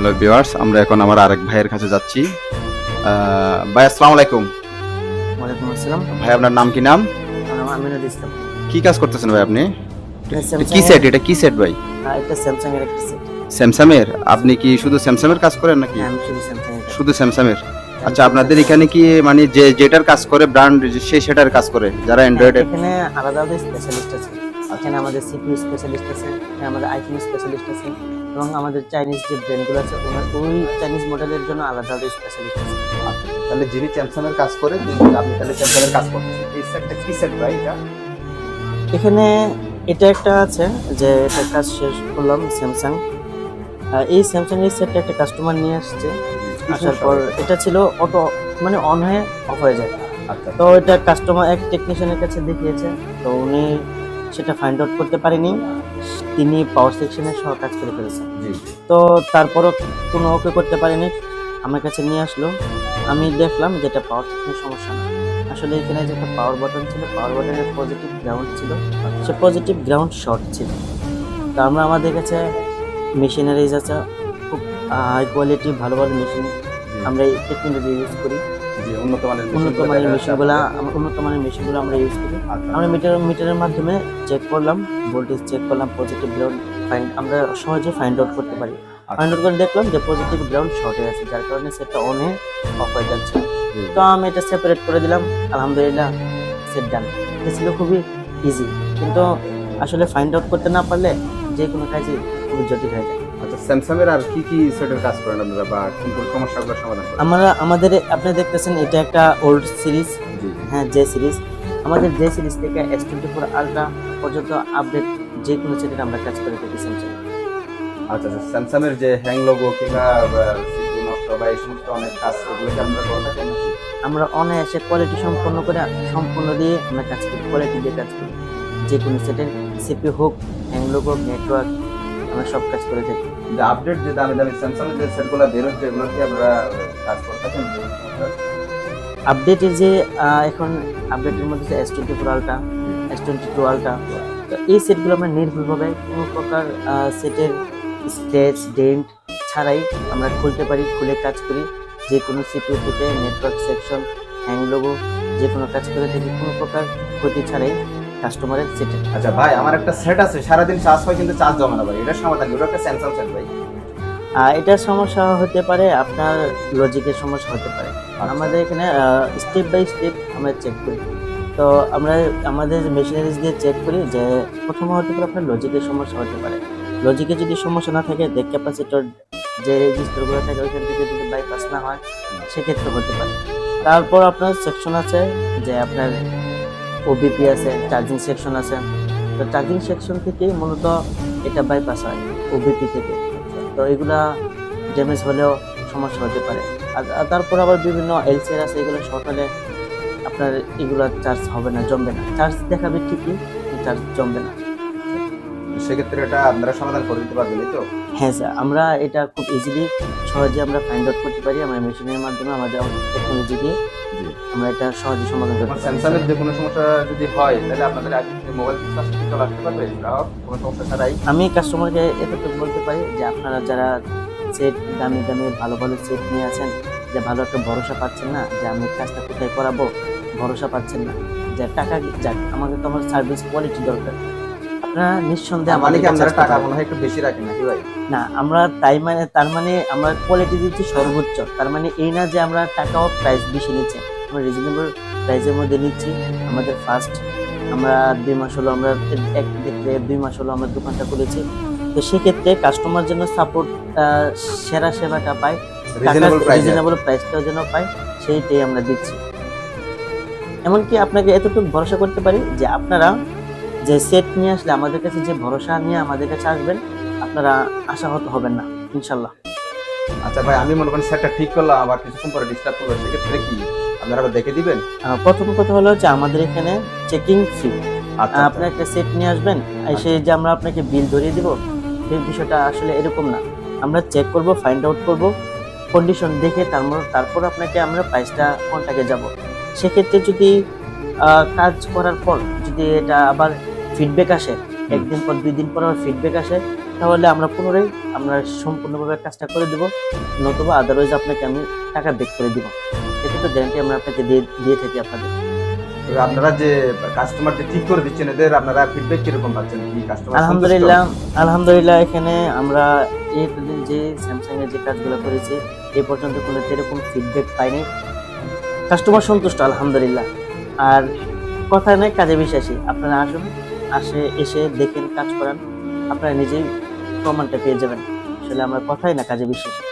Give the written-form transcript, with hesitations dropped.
Hello viewers, আমরা এখন আমার আরেক ভাইয়ের কাছে যাচ্ছি। ভাই আসসালামু আলাইকুম। ওয়ালাইকুম আসসালাম। ভাই আপনার নাম কি? নাম আমার নাম আমিনুল ইসলাম। কি কাজ করতেছেন ভাই আপনি? এটা কি স্যামসাং সেট? এর। এটা কি সেট ভাই? এটা স্যামসাং এর একটা সেট। স্যামসাং এর? আপনি কি শুধু স্যামসাং এর কাজ করেন নাকি? হ্যাঁ, আমি শুধু স্যামসাং এর কাজ শুধু স্যামসাং এর? করি। আচ্ছা, আপনাদের এখানে কি মানে যেটার কাজ করে ব্র্যান্ড সেই সেটার কাজ করে যারা অ্যান্ড্রয়েড এর? এখানে আলাদা আলাদা স্পেশালিস্ট আছে। এখানে আমাদের সিপিইউ স্পেশালিস্ট আছে, এখানে আমাদের আইফোন স্পেশালিস্ট আছে, এবং আমাদের চাইনিজ যে ব্র্যান্ডগুলো আছে ওই চাইনিজ মডেলের জন্য আলাদা আলাদা স্পেশালিস্ট আছে। আচ্ছা, তাহলে যিনি স্যামসাং এর কাজ করে আপনি তাহলে স্যামসাং এর কাজ করতেছেন। এই সেটটা কি সেট ভাই এটা? এখানে এটা একটা আছে যে এটা কাজ শেষ করলাম স্যামসাং। এই স্যামসাং এর সেটটা একটা কাস্টমার নিয়ে আসছে। আসার পর এটা ছিল অটো মানে অন হয়ে অফ হয়ে যায়। আচ্ছা, তো এটা কাস্টমার এক টেকনিশিয়ানের কাছে দেখিয়েছে, তো উনি সেটা ফাইন্ড আউট করতে পারেনি, তিনি পাওয়ার সেকশনের সহ কাজ করে ফেলেছেন। জি। তো তারপরও কোনো ওকে করতে পারেনি, আমার কাছে নিয়ে আসলো। আমি দেখলাম যেটা পাওয়ার সেকশনের সমস্যা না, আসলে এখানে যে একটা পাওয়ার বাটন ছিল, পাওয়ার বাটনের পজিটিভ গ্রাউন্ড ছিল, সে পজিটিভ গ্রাউন্ড শর্ট ছিল। তো আমরা আমাদের কাছে মেশিনারিজ আছে, খুব হাই কোয়ালিটি ভালো ভালো মেশিন আমরা এই টেকনোলজি ইউজ করি। জি, উন্নত মানের উন্নত মানের মেশিনগুলো আমরা ইউজ করি। আচ্ছা। আমরা মিটারের মাধ্যমে চেক করলাম, ভোল্টেজ চেক করলাম, পজিটিভ গ্রাউন্ড আমরা সহজে ফাইন্ড আউট করতে পারি। ফাইন্ড আউট করে দেখলাম যে পজিটিভ গ্রাউন্ড শর্টে আছে, যার কারণে সেটটা অনে অফ হয়ে যাচ্ছে। তো আমি এটা সেপারেট করে দিলাম, আলহামদুলিল্লাহ সেট ডান। এটা ছিল খুবই ইজি, কিন্তু আসলে ফাইন্ড আউট করতে না পারলে যে কোনো কাজই খুব জটিল হয়ে যায়। আচ্ছা, স্যামসাং এর আর কি কি সেটের কাজ করেন আপনারা বা কোন কোন সমস্যাগুলো সমাধান করেন? আমাদের আপনি দেখতেছেন এটা একটা ওল্ড সিরিজ, জি। হ্যাঁ জে সিরিজ। আমাদের জে সিরিজ থেকে S24 আলট্রা পর্যন্ত আপডেট যে কোনো সেটের আমরা কাজ করে থাকি স্যামসাং। আচ্ছা, স্যামসাং এর যে হ্যাং লোগো কিংবা সিপিইউ নষ্ট বা এই সমস্ত অনেক কাজ এগুলো কি আপনারা করে থাকেন নাকি? আমরা অনায়াসে কোয়ালিটি সম্পূর্ণ দিয়ে আমরা কাজ করি, কোয়ালিটি দিয়ে কাজ করি। যে কোনো সেটের সিপি হোক, হ্যাংলোগ হোক, নেটওয়ার্ক, আমরা সব কাজ করে থাকি। যে আপডেট যে দামি দামি স্যামসাং এর যে সেটগুলো বের হচ্ছে এগুলো কি আপনারা কাজ করে থাকেন? আপডেটের যে এখন আপডেটের মধ্যে যে S24 আলট্রা, S22 আলট্রা, তো এই সেটগুলো আমরা নির্ভুলভাবে কোনো প্রকার সেটের স্ক্র্যাচ ডেন্ট ছাড়াই আমরা খুলতে পারি, খুলে কাজ করি। যে কোনো সিপিইউ থেকে নেটওয়ার্ক সেকশন, হ্যাং লোগো, যে কোনো কাজ করে থাকি কোনো প্রকার ক্ষতি ছাড়াই কাস্টমারের সেটে। আচ্ছা ভাই, আমার একটা সেট আছে, সারাদিন চার্জ হয় কিন্তু চার্জ জমে না ভাই, এটা সমাধান কি? ওটা একটা স্যামসাং সেট ভাই। এটার সমস্যা হতে পারে, আপনার লজিকের সমস্যা হতে পারে। আমাদের এখানে স্টেপ বাই স্টেপ আমরা চেক করি। তো আমরা আমাদের মেশিনারিজ দিয়ে চেক করি যে প্রথম হতে পারে আপনার লজিকের সমস্যা হতে পারে। লজিকে যদি সমস্যা না থাকে, দেখ ক্যাপাসিটর যে রেজিস্টারগুলো থাকে ওইখান থেকে যদি বাইপাস না হয়, সেক্ষেত্রে হতে পারে। তারপর আপনার সেকশন আছে, যে আপনার ওবিপি আছে, চার্জিং সেকশন আছে। তো চার্জিং সেকশন থেকেই মূলত এটা বাইপাস হয়, ওবিপি থেকে। তো এগুলা ড্যামেজ হলেও সমস্যা হতে পারে। আর তারপর আবার বিভিন্ন এলসিআর আছে, এগুলো শর্ট হলে আপনার এগুলো চার্জ হবে না, জমবে না। চার্জ দেখাবে ঠিকই, চার্জ জমবে না। সেক্ষেত্রে এটা আপনারা সমাধান করে দিতে পারবেন তো? হ্যাঁ স্যার, আমরা এটা খুব ইজিলি সহজে আমরা ফাইন্ড আউট করতে পারি। আমরা মেশিনের মাধ্যমে আমাদের টেকনোলজি দিয়ে আমরা এটা সহজে সমাধান করতে পারি। স্যামসাং এর যে কোনো সমস্যা যদি হয় তাহলে আপনাদের আগে মোবাইল ফিক্স চলে আসতে পারবে গ্রাহক কোনো সমস্যা ছাড়াই? আমি কাস্টমারকে এতটুকু বলতে পারি যে আপনারা যারা সেট দামি দামি ভালো ভালো সেট নিয়ে আছেন, যে ভালো একটা ভরসা পাচ্ছেন না, যে আমি কাজটা কোথায় করাবো ভরসা পাচ্ছেন না, যে টাকা যাক, আমাকে তো আমার সার্ভিস কোয়ালিটি দরকার, আপনারা নিঃসন্দেহে মানে আমাদের কি কাছে আপনারা আসতে টাকা পারেন। মনে হয় একটু বেশি রাখেন নাকি ভাই? না, আমরা তার মানে আমরা কোয়ালিটি দিচ্ছি সর্বোচ্চ, তার মানে এই না যে আমরা টাকাও প্রাইস বেশি নিচ্ছি, আমরা রিজনেবল প্রাইসের মধ্যে নিচ্ছি। আমাদের ফার্স্ট আমরা 2 মাস হলো, আমরা এক দেখতে 2 মাস হলো আমরা দোকানটা খুলেছি। তো সেক্ষেত্রে কাস্টমার জন্য সাপোর্ট, সেরা সেবাটা পায়, রিজনেবল প্রাইসটাও যেন পায়, সেইটাই আমরা দিচ্ছি। এমনকি আপনাকে এতটুকু ভরসা করতে পারি যে আপনারা যে সেট নিয়ে আসলে আমাদের কাছে, যে ভরসা নিয়ে আমাদের কাছে আসবেন, আপনারা আশাহত হবেন না ইনশাল্লাহ। আচ্ছা ভাই, আমি মনে করেন সেটটা ঠিক করলাম, আবার কিছুক্ষণ পরে ডিস্টার্ব করবো, সেক্ষেত্রে কি আপনারা আবার দেখে দিবেন? প্রথম কথা হলো যে আমাদের এখানে চেকিং ফ্রি। আচ্ছা, আপনি একটা সেট নিয়ে আসবেন, এসে যে আমরা আপনাকে বিল ধরিয়ে দিব, এই বিষয়টা আসলে এরকম না। আমরা চেক করব, ফাইন্ড আউট করব, কন্ডিশন দেখে তারপর আপনাকে আমরা প্রাইসটা কন্টাক্টে যাব। সেক্ষেত্রে যদি কাজ করার পর যদি এটা আবার ফিডব্যাক আসে, একদিন পর 2 দিন পর আবার ফিডব্যাক আসে, তাহলে আমরা পুনরায় আমরা সম্পূর্ণভাবে কাজটা করে দেবো, নতুবা আদারওয়াইজ আপনাকে আমি টাকা ব্যাক করে দিব। এটা তো গ্যারান্টি আমরা আপনাকে দিয়ে দিয়ে থাকি আপনাদের। তবে আপনারা যে কাস্টমার যে ঠিক করে দিচ্ছেন এদের আপনারা ফিডব্যাক কিরকম পাচ্ছেন, কি কাস্টমার আলহামদুলিল্লাহ, আলহামদুলিল্লাহ এখানে আমরা এতদিন যে স্যামসাং এর যে কাজগুলো করেছি এ পর্যন্ত কোনো এরকম ফিডব্যাক পাইনি। কাস্টমার সন্তুষ্ট আলহামদুলিল্লাহ। আর কথা নয় কাজে বিশ্বাসী, আপনারা আসুন, এসে দেখেন, কাজ করান, আপনারা নিজেই প্রমাণটা পেয়ে যাবেন। আসলে আমরা কথাই না কাজে বিশ্বাসী।